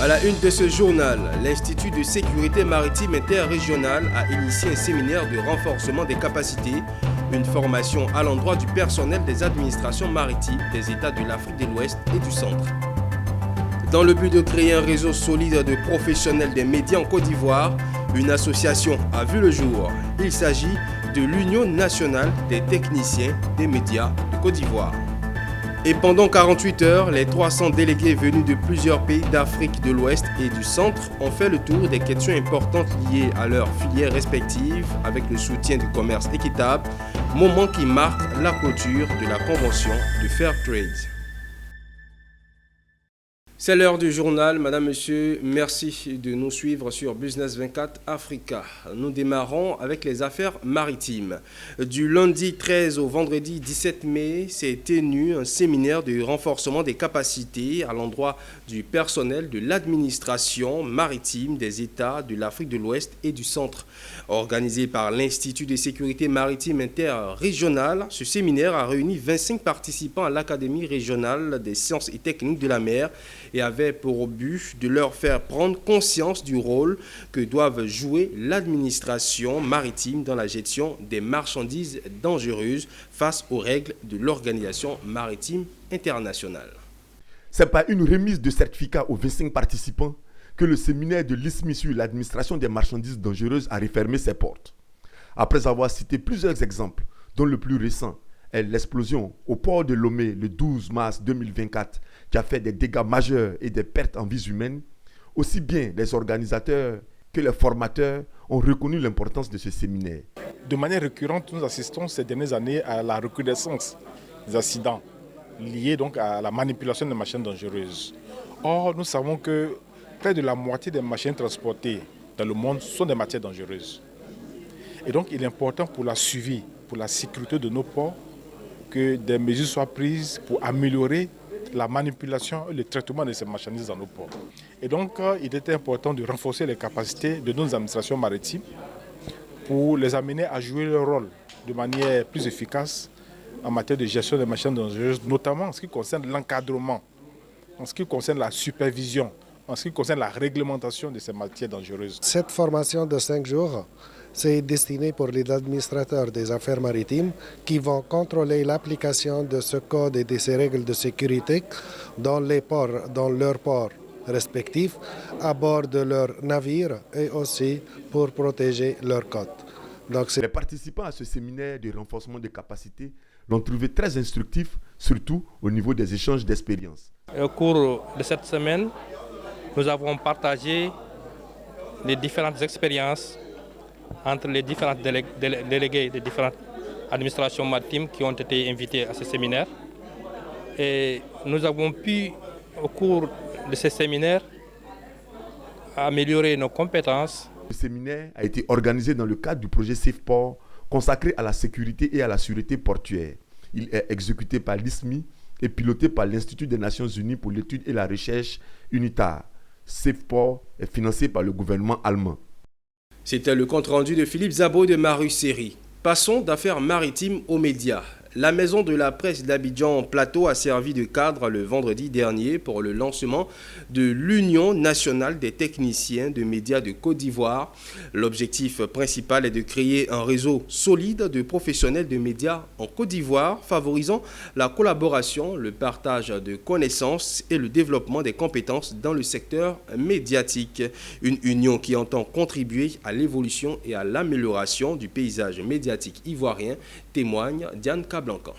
À la une de ce journal, l'Institut de sécurité maritime interrégionale a initié un séminaire de renforcement des capacités, une formation à l'endroit du personnel des administrations maritimes des États de l'Afrique de l'Ouest et du Centre. Dans le but de créer un réseau solide de professionnels des médias en Côte d'Ivoire, une association a vu le jour. Il s'agit de l'Union nationale des techniciens des médias de Côte d'Ivoire. Et pendant 48 heures, les 300 délégués venus de plusieurs pays d'Afrique de l'Ouest et du Centre ont fait le tour des questions importantes liées à leurs filières respectives avec le soutien du commerce équitable, moment qui marque la clôture de la convention de Fair Trade. C'est l'heure du journal. Madame, Monsieur, merci de nous suivre sur Business 24 Africa. Nous démarrons avec les affaires maritimes. Du lundi 13 au vendredi 17 mai, s'est tenu un séminaire de renforcement des capacités à l'endroit du personnel de l'administration maritime des États de l'Afrique de l'Ouest et du Centre. Organisé par l'Institut de sécurité maritime interrégionale, ce séminaire a réuni 25 participants à l'Académie régionale des sciences et techniques de la mer et avait pour but de leur faire prendre conscience du rôle que doivent jouer l'administration maritime dans la gestion des marchandises dangereuses face aux règles de l'Organisation maritime internationale. Ce n'est pas une remise de certificat aux 25 participants que le séminaire de l'ISMI sur l'administration des marchandises dangereuses a refermé ses portes. Après avoir cité plusieurs exemples, dont le plus récent est l'explosion au port de Lomé le 12 mars 2024 qui a fait des dégâts majeurs et des pertes en vies humaines, aussi bien les organisateurs que les formateurs ont reconnu l'importance de ce séminaire. De manière récurrente, nous assistons ces dernières années à la recrudescence des accidents liés donc à la manipulation des machines dangereuses. Or, nous savons que près de la moitié des machines transportées dans le monde sont des matières dangereuses. Et donc, il est important pour la suivi, pour la sécurité de nos ports, que des mesures soient prises pour améliorer la manipulation et le traitement de ces marchandises dans nos ports. Et donc, il était important de renforcer les capacités de nos administrations maritimes pour les amener à jouer leur rôle de manière plus efficace en matière de gestion des machines dangereuses, notamment en ce qui concerne l'encadrement, en ce qui concerne la supervision, en ce qui concerne la réglementation de ces matières dangereuses. Cette formation de 5 jours, c'est destiné pour les administrateurs des affaires maritimes qui vont contrôler l'application de ce code et de ces règles de sécurité dans les ports, dans leurs ports respectifs, à bord de leurs navires et aussi pour protéger leurs côtes. Les participants à ce séminaire de renforcement des capacités l'ont trouvé très instructif, surtout au niveau des échanges d'expériences. Au cours de cette semaine, nous avons partagé les différentes expériences entre les différents délégués des différentes administrations maritimes qui ont été invités à ce séminaire. Et nous avons pu, au cours de ce séminaire, améliorer nos compétences. Le séminaire a été organisé dans le cadre du projet SafePort consacré à la sécurité et à la sûreté portuaire. Il est exécuté par l'ISMI et piloté par l'Institut des Nations Unies pour l'étude et la recherche UNITAR. SafePort est financé par le gouvernement allemand. C'était le compte-rendu de Philippe Zabo de Marus Série. Passons d'affaires maritimes aux médias. La maison de la presse d'Abidjan Plateau a servi de cadre le vendredi dernier pour le lancement de l'Union nationale des techniciens de médias de Côte d'Ivoire. L'objectif principal est de créer un réseau solide de professionnels de médias en Côte d'Ivoire, favorisant la collaboration, le partage de connaissances et le développement des compétences dans le secteur médiatique. Une union qui entend contribuer à l'évolution et à l'amélioration du paysage médiatique ivoirien, témoigne Diane Blanca.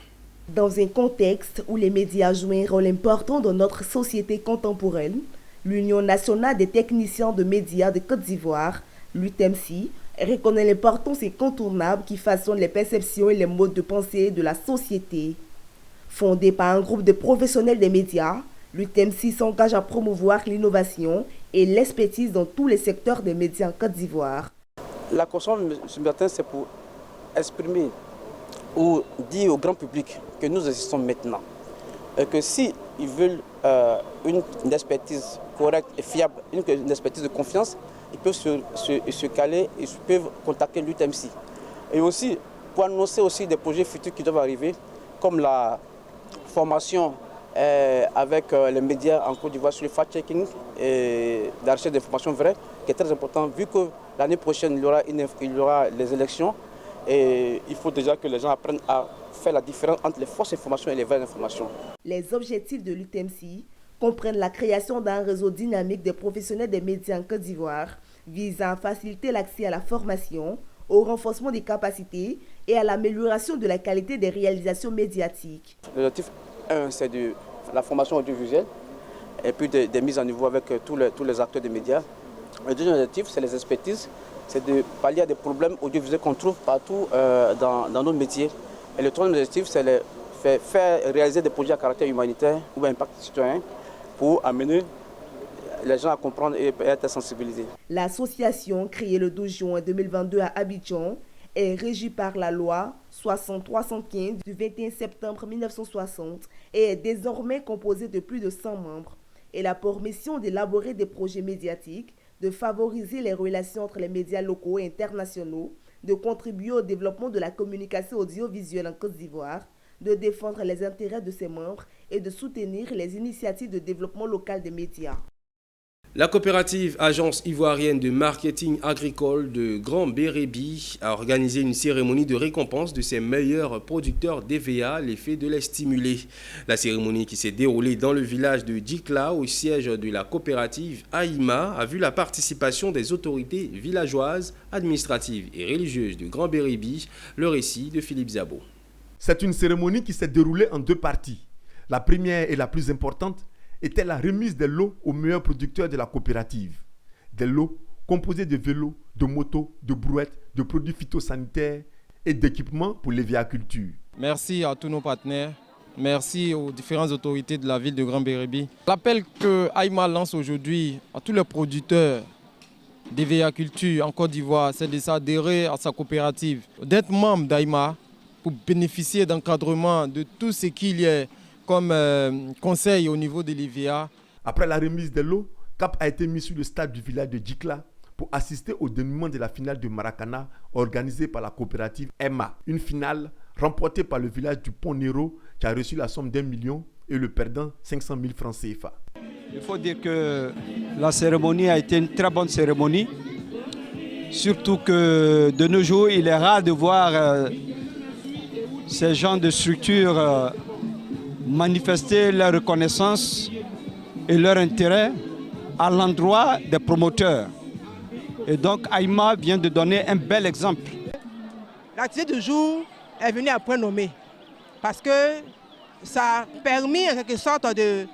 Dans un contexte où les médias jouent un rôle important dans notre société contemporaine, l'Union nationale des techniciens de médias de Côte d'Ivoire, l'UTMC, reconnaît l'importance incontournable qui façonne les perceptions et les modes de pensée de la société. Fondée par un groupe de professionnels des médias, l'UTMC s'engage à promouvoir l'innovation et l'expertise dans tous les secteurs des médias en Côte d'Ivoire. La conférence ce matin, c'est pour exprimer ou dire au grand public que nous existons maintenant. Et que s'ils veulent une expertise correcte et fiable, une expertise de confiance, ils peuvent se caler, ils peuvent contacter l'UTMC. Et aussi, pour annoncer aussi des projets futurs qui doivent arriver, comme la formation avec les médias en Côte d'Ivoire sur le fact-checking et la recherche d'informations vraies, qui est très important vu que l'année prochaine, il y aura les élections et il faut déjà que les gens apprennent à faire la différence entre les fausses informations et les vraies informations. Les objectifs de l'UTMC comprennent la création d'un réseau dynamique des professionnels des médias en Côte d'Ivoire, visant à faciliter l'accès à la formation, au renforcement des capacités et à l'amélioration de la qualité des réalisations médiatiques. L'objectif 1, c'est de la formation audiovisuelle et puis des mises à niveau avec tous les acteurs des médias. Le deuxième objectif, c'est les expertises, c'est de pallier à des problèmes audiovisuels qu'on trouve partout dans nos métiers. Et le troisième objectif, c'est de faire réaliser des projets à caractère humanitaire ou impact citoyen pour amener les gens à comprendre et être sensibilisés. L'association, créée le 12 juin 2022 à Abidjan, est régie par la loi 6315 du 21 septembre 1960 et est désormais composée de plus de 100 membres. Elle a pour mission d'élaborer des projets médiatiques, de favoriser les relations entre les médias locaux et internationaux, de contribuer au développement de la communication audiovisuelle en Côte d'Ivoire, de défendre les intérêts de ses membres et de soutenir les initiatives de développement local des médias. La coopérative Agence ivoirienne de marketing agricole de Grand Bérébi a organisé une cérémonie de récompense de ses meilleurs producteurs d'EVA, l'effet de les stimuler. La cérémonie qui s'est déroulée dans le village de Djikla, au siège de la coopérative AIMA, a vu la participation des autorités villageoises, administratives et religieuses de Grand Bérébi. Le récit de Philippe Zabo. C'est une cérémonie qui s'est déroulée en deux parties. La première et la plus importante était la remise des lots aux meilleurs producteurs de la coopérative. Des lots composés de vélos, de motos, de brouettes, de produits phytosanitaires et d'équipements pour l'hévéaculture. Merci à tous nos partenaires. Merci aux différentes autorités de la ville de Grand Bérébi. L'appel que AIMA lance aujourd'hui à tous les producteurs d'hévéaculture en Côte d'Ivoire, c'est de s'adhérer à sa coopérative, d'être membre d'AIMA pour bénéficier d'encadrement de tout ce qu'il y a comme conseil au niveau de l'EVA. Après la remise des lots, cap a été mis sur le stade du village de Djikla pour assister au dénouement de la finale de Maracana organisée par la coopérative EMA. Une finale remportée par le village du Pont-Nero qui a reçu la somme d'1 million et le perdant 500 000 francs CFA. Il faut dire que la cérémonie a été une très bonne cérémonie. Surtout que de nos jours, il est rare de voir ces genres de structures manifester leur reconnaissance et leur intérêt à l'endroit des promoteurs. Et donc AIMA vient de donner un bel exemple. L'activité du jour est venue à point nommé parce que ça a permis en quelque sorte de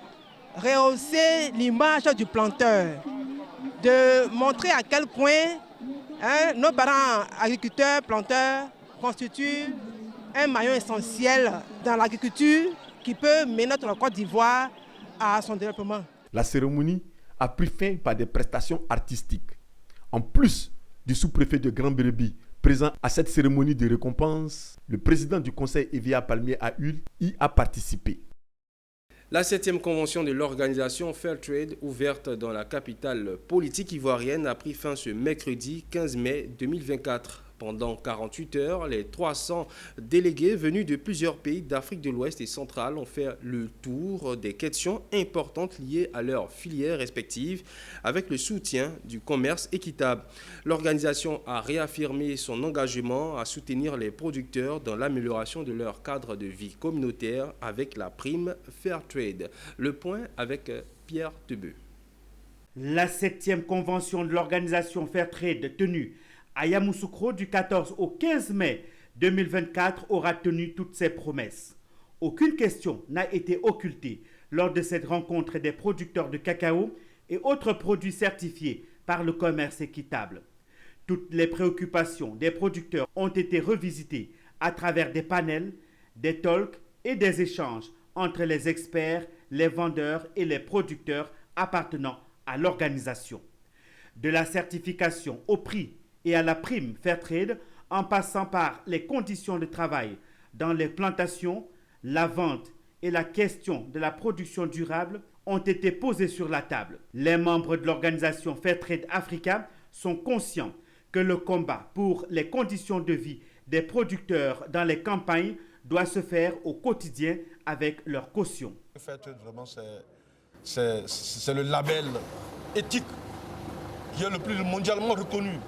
rehausser l'image du planteur, de montrer à quel point nos parents agriculteurs, planteurs constituent un maillon essentiel dans l'agriculture qui peut mener notre Côte d'Ivoire à son développement. La cérémonie a pris fin par des prestations artistiques. En plus du sous-préfet de Grand Bérébi présent à cette cérémonie de récompense, le président du conseil EVA Palmier à Hull y a participé. La 7e convention de l'organisation Fairtrade, ouverte dans la capitale politique ivoirienne, a pris fin ce mercredi 15 mai 2024. Pendant 48 heures, les 300 délégués venus de plusieurs pays d'Afrique de l'Ouest et centrale ont fait le tour des questions importantes liées à leurs filières respectives avec le soutien du commerce équitable. L'organisation a réaffirmé son engagement à soutenir les producteurs dans l'amélioration de leur cadre de vie communautaire avec la prime Fairtrade. Le point avec Pierre Tebeu. La 7e convention de l'organisation Fairtrade tenue à Yamoussoukro du 14 au 15 mai 2024 aura tenu toutes ses promesses. Aucune question n'a été occultée lors de cette rencontre des producteurs de cacao et autres produits certifiés par le commerce équitable. Toutes les préoccupations des producteurs ont été revisitées à travers des panels, des talks et des échanges entre les experts, les vendeurs et les producteurs appartenant à l'organisation. De la certification au prix et à la prime Fairtrade, en passant par les conditions de travail dans les plantations, la vente et la question de la production durable ont été posées sur la table. Les membres de l'organisation Fairtrade Africa sont conscients que le combat pour les conditions de vie des producteurs dans les campagnes doit se faire au quotidien avec leur caution. Fairtrade, vraiment, c'est le label éthique qui est le plus mondialement reconnu.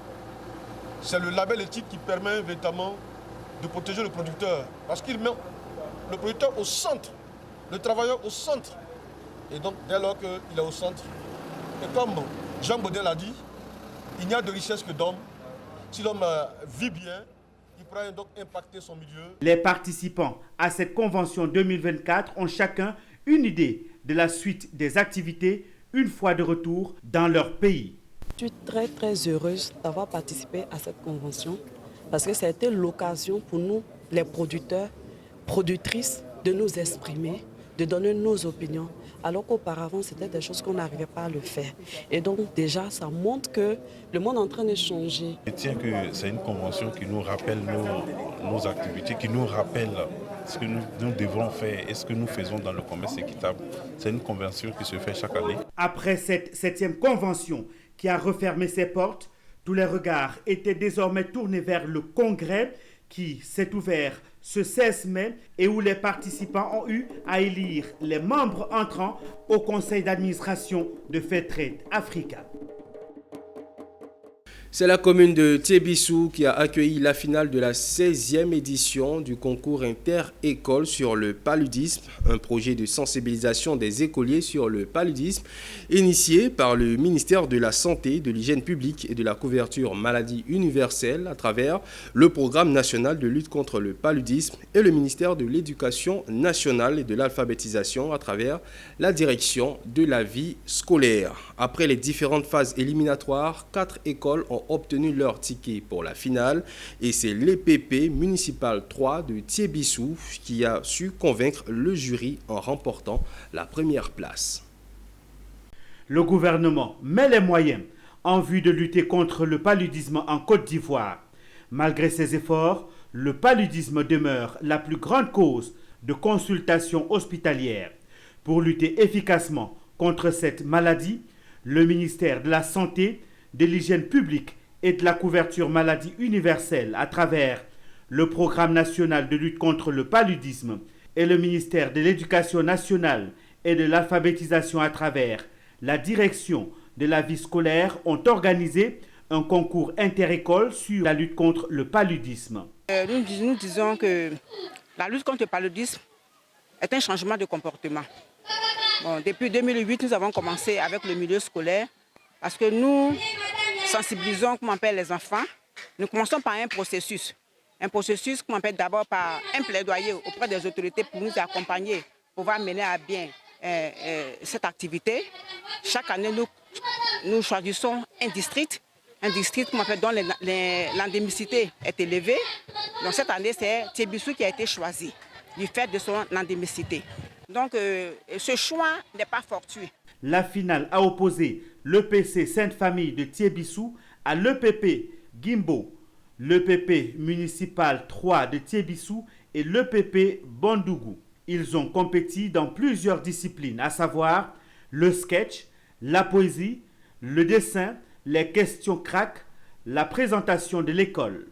C'est le label éthique qui permet véritablement de protéger le producteur. Parce qu'il met le producteur au centre, le travailleur au centre. Et donc, dès lors qu'il est au centre, et comme Jean Baudin l'a dit, il n'y a de richesse que d'homme. Si l'homme vit bien, il pourra donc impacter son milieu. Les participants à cette convention 2024 ont chacun une idée de la suite des activités une fois de retour dans leur pays. Je suis très heureuse d'avoir participé à cette convention parce que c'était l'occasion pour nous, les producteurs, productrices, de nous exprimer, de donner nos opinions, alors qu'auparavant, c'était des choses qu'on n'arrivait pas à le faire. Et donc déjà, ça montre que le monde est en train de changer. Je tiens que c'est une convention qui nous rappelle nos activités, qui nous rappelle ce que nous devons faire et ce que nous faisons dans le commerce équitable. C'est une convention qui se fait chaque année. Après cette 7e convention qui a refermé ses portes, tous les regards étaient désormais tournés vers le congrès qui s'est ouvert ce 16 mai et où les participants ont eu à élire les membres entrants au conseil d'administration de Fairtrade Africa. C'est la commune de Thiébissou qui a accueilli la finale de la 16e édition du concours inter-école sur le paludisme, un projet de sensibilisation des écoliers sur le paludisme initié par le ministère de la Santé, de l'Hygiène publique et de la couverture maladie universelle à travers le programme national de lutte contre le paludisme et le ministère de l'Éducation nationale et de l'alphabétisation à travers la direction de la vie scolaire. Après les différentes phases éliminatoires, 4 écoles ont obtenu leur ticket pour la finale et c'est l'EPP municipal 3 de Thiébissou qui a su convaincre le jury en remportant la première place. Le gouvernement met les moyens en vue de lutter contre le paludisme en Côte d'Ivoire. Malgré ces efforts, le paludisme demeure la plus grande cause de consultation hospitalière. Pour lutter efficacement contre cette maladie, le ministère de la Santé, de l'Hygiène publique et de la couverture maladie universelle à travers le programme national de lutte contre le paludisme et le ministère de l'Éducation nationale et de l'alphabétisation à travers la direction de la vie scolaire ont organisé un concours inter-école sur la lutte contre le paludisme. Nous disons que la lutte contre le paludisme est un changement de comportement. Bon, depuis 2008, nous avons commencé avec le milieu scolaire parce que nous sensibilisons, comme on appelle, les enfants. Nous commençons par un processus qu'on appelle d'abord par un plaidoyer auprès des autorités pour nous accompagner, pour pouvoir mener à bien cette activité. Chaque année, nous choisissons un district comme on appelle, dont l'endémicité est élevée. Donc cette année, c'est Thiébissou qui a été choisi du fait de son endémicité. Donc ce choix n'est pas fortuit. La finale a opposé l'EPC Sainte-Famille de Thiébissou à l'EPP Gimbo, l'EPP municipal 3 de Thiébissou et l'EPP Bondougou. Ils ont compéti dans plusieurs disciplines, à savoir le sketch, la poésie, le dessin, les questions crack, la présentation de l'école.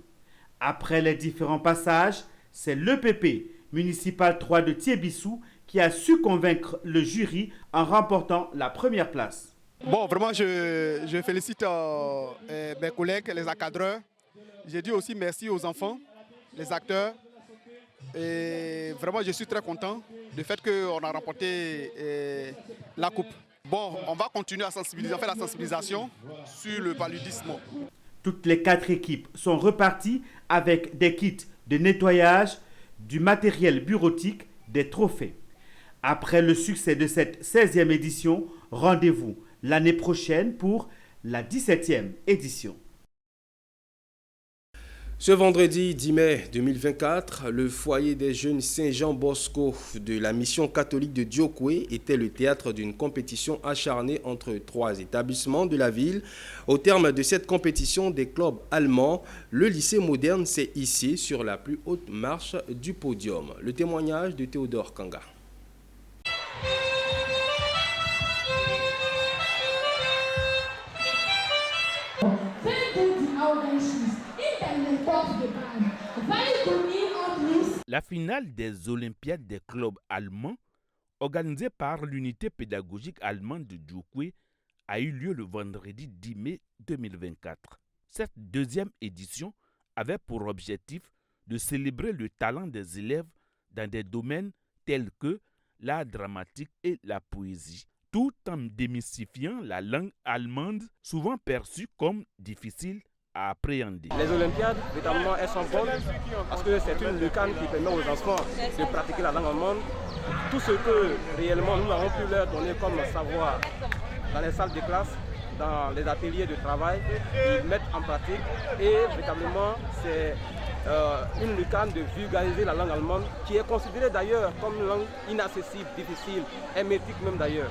Après les différents passages, c'est l'EPP municipal 3 de Thiébissou qui a su convaincre le jury en remportant la première place. Bon, vraiment, je félicite mes collègues, les encadreurs. Je dis aussi merci aux enfants, les acteurs. Et vraiment, je suis très content du fait qu'on a remporté la coupe. Bon, on va continuer à sensibiliser, faire la sensibilisation sur le paludisme. Toutes les 4 équipes sont reparties avec des kits de nettoyage, du matériel bureautique, des trophées. Après le succès de cette 16e édition, rendez-vous l'année prochaine pour la 17e édition. Ce vendredi 10 mai 2024, le foyer des jeunes Saint-Jean Bosco de la mission catholique de Diokwe était le théâtre d'une compétition acharnée entre 3 établissements de la ville. Au terme de cette compétition des clubs allemands, le lycée moderne s'est hissé sur la plus haute marche du podium. Le témoignage de Théodore Kanga. La finale des Olympiades des clubs allemands organisé par l'unité pédagogique allemande de Djoukoué, a eu lieu le vendredi 10 mai 2024. Cette deuxième édition avait pour objectif de célébrer le talent des élèves dans des domaines tels que l'art dramatique et la poésie, tout en démystifiant la langue allemande, souvent perçue comme difficile à appréhender. Les Olympiades, véritablement, elles sont bonnes parce que c'est une lucane qui permet aux enfants de pratiquer la langue allemande. Tout ce que réellement nous avons pu leur donner comme savoir dans les salles de classe, dans les ateliers de travail, ils mettent en pratique et véritablement c'est une lucane de vulgariser la langue allemande qui est considérée d'ailleurs comme une langue inaccessible, difficile, hermétique même d'ailleurs.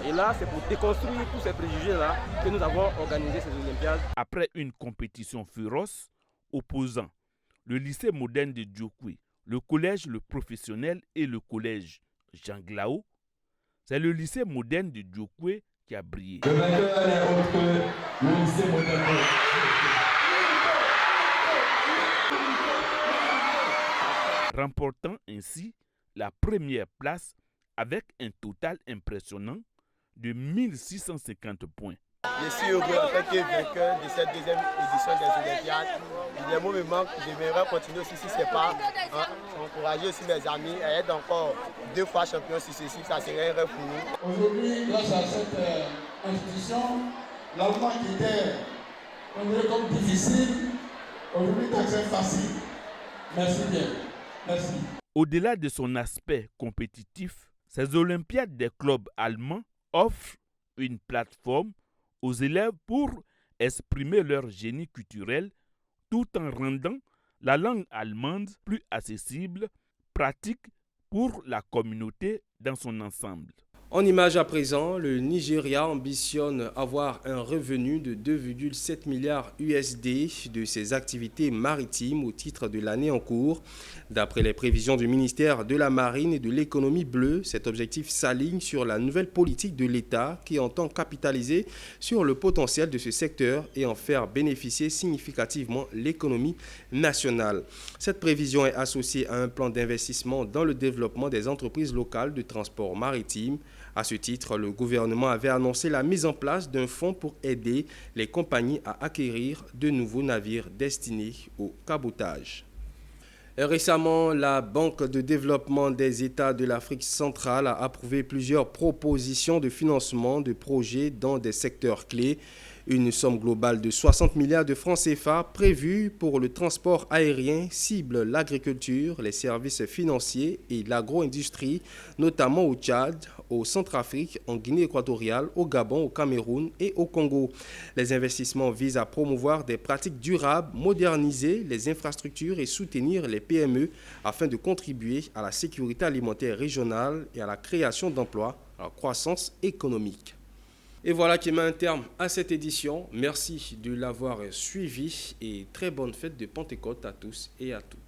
Et là, c'est pour déconstruire tous ces préjugés-là que nous avons organisé ces Olympiades. Après une compétition féroce opposant le lycée moderne de Djoukoué, le collège Le Professionnel et le collège Jean Glao, c'est le lycée moderne de Djoukoué qui a brillé. Le vainqueur est autre que le lycée moderne. Remportant ainsi la première place avec un total impressionnant de 1650 points. Je suis heureux en tant que vainqueur de cette deuxième édition des Olympiades. Il y a un moment que j'aimerais continuer aussi si ce n'est pas encourager aussi mes amis à être encore 2 fois champion successif, ça serait un rêve pour nous. Aujourd'hui, grâce à cette institution, l'allemand qui était comme difficile, aujourd'hui c'est facile. Merci bien. Merci. Au-delà de son aspect compétitif, ces Olympiades des clubs allemands offrent une plateforme aux élèves pour exprimer leur génie culturel tout en rendant la langue allemande plus accessible, pratique pour la communauté dans son ensemble. En image à présent, le Nigeria ambitionne avoir un revenu de 2,7 milliards USD de ses activités maritimes au titre de l'année en cours. D'après les prévisions du ministère de la Marine et de l'économie bleue, cet objectif s'aligne sur la nouvelle politique de l'État qui entend capitaliser sur le potentiel de ce secteur et en faire bénéficier significativement l'économie nationale. Cette prévision est associée à un plan d'investissement dans le développement des entreprises locales de transport maritime. À ce titre, le gouvernement avait annoncé la mise en place d'un fonds pour aider les compagnies à acquérir de nouveaux navires destinés au cabotage. Récemment, la Banque de développement des États de l'Afrique centrale a approuvé plusieurs propositions de financement de projets dans des secteurs clés. Une somme globale de 60 milliards de francs CFA prévue pour le transport aérien cible l'agriculture, les services financiers et l'agro-industrie, notamment au Tchad, au Centrafrique, en Guinée équatoriale, au Gabon, au Cameroun et au Congo. Les investissements visent à promouvoir des pratiques durables, moderniser les infrastructures et soutenir les PME afin de contribuer à la sécurité alimentaire régionale et à la création d'emplois, à la croissance économique. Et voilà qui met un terme à cette édition. Merci de l'avoir suivi et très bonne fête de Pentecôte à tous et à toutes.